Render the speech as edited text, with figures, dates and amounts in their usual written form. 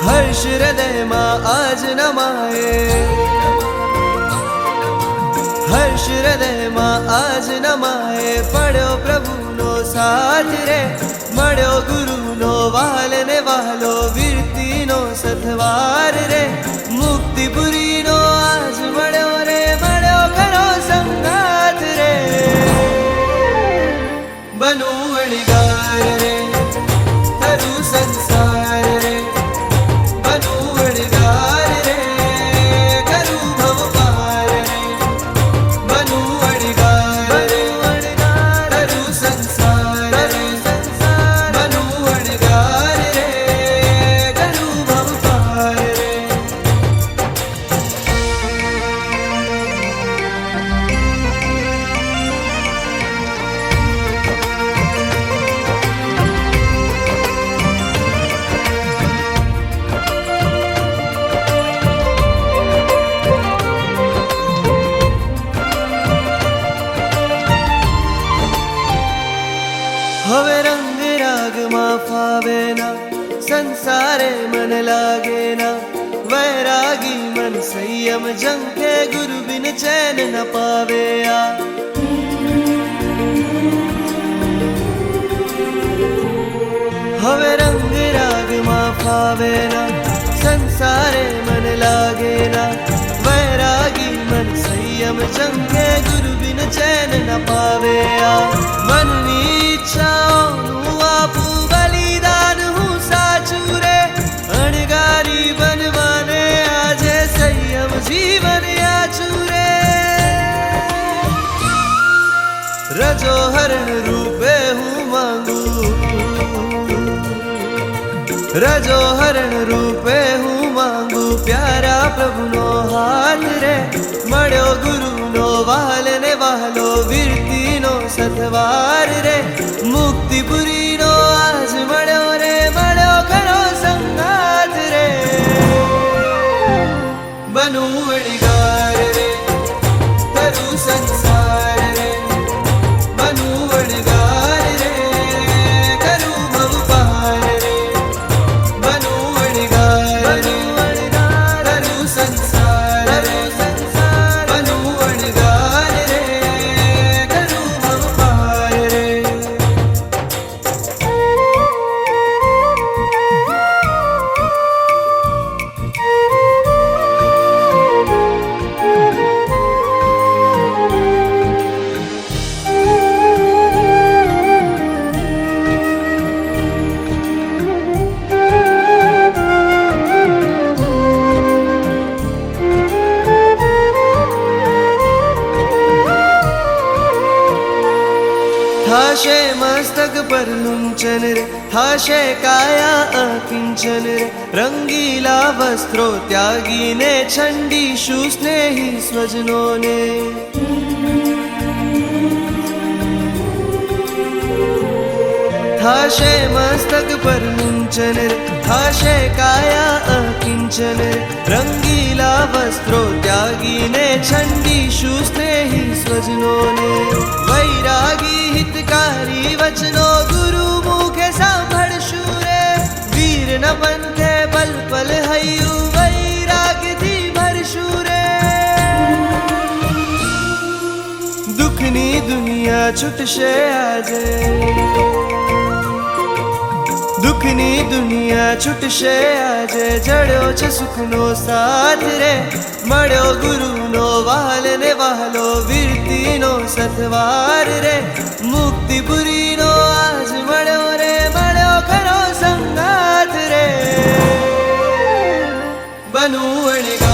हर्ष हृदय में आज नमाए, हर्ष हृदय में आज नमाए। पढ़ो प्रभु नो साथ रे, मळ्यो गुरु नो वाल ने वालो, वीरती नो सथवार रे, मुक्तिपुरी नो आज मळ्यो रे, मळ्यो खरो संगात रे। बनू वणगार रे, तरू संसार रे, बनू वणगार रे, करू भव पार रे, बनू वणगार रे, तरू संसार रे, बनू वणगार रे, करू भव पार रे। हवे रंग राग मां फावे ना, संसारे मन लागे ना, वैरागी मन संयम जंके, गुरु बिन चैन न पावे आ। हवे रंग राग मां फावे ना, संसारे मन लागे ना, वैरागी मन संयम जंके, गुरु बिन चैन न पावे आ। मननी इच्छाओं आपू बलिदान हूँ साचू रे, अणगारी बनवाने आजे संयम जीवन याचू रे। रजो हरण रूपे हूँ मांगू, रजो हरण रूपे हूँ मांगू, प्यारा प्रभु नो हाथ रे, मळ्यो गुरु नो वाल ने वालो, वीरती नो सथवार रे, मुक्तिपुरी नो आज मळ्यो रे, मळ्यो खरो संगात रे। बनू वणगार रे, तरू संसार रे, बनू वणगार रे, करू भव पार रे, बनू वणगार रे, तरू संसार रे, बनू वणगार रे, करू भव पार रे। थाशे मस्तक पर लुंचन रे, थाशे काया अकिंचन रे, रंगीला वस्त्रो त्यागी ने, छंडीषु स्नेही स्वजनों ने। थाशे मस्तक पर लुंचन रे, थाशे काया अकिंचन रे, रंगीला वस्त्रो त्यागी ने, छंडीषु स्नेही स्वजनों ने। वैरागी हितकारी वचनो, गुरु मुखे सांभळशु रे, वीर न पंथे पल पल हयु, वैराग थी भरशु रे। दुखनी दुनिया छुटशे आजे, दुखनी दुनिया छुटशे आजे, जड़्यो छ सुखनो साथ रे, मळ्यो गुरु नो वाल ने वालो, वीरती नो सथवार रे, मुक्तिपुरी नो आज मळ्यो रे, मळ्यो खरो संगात रे। बनू वणगार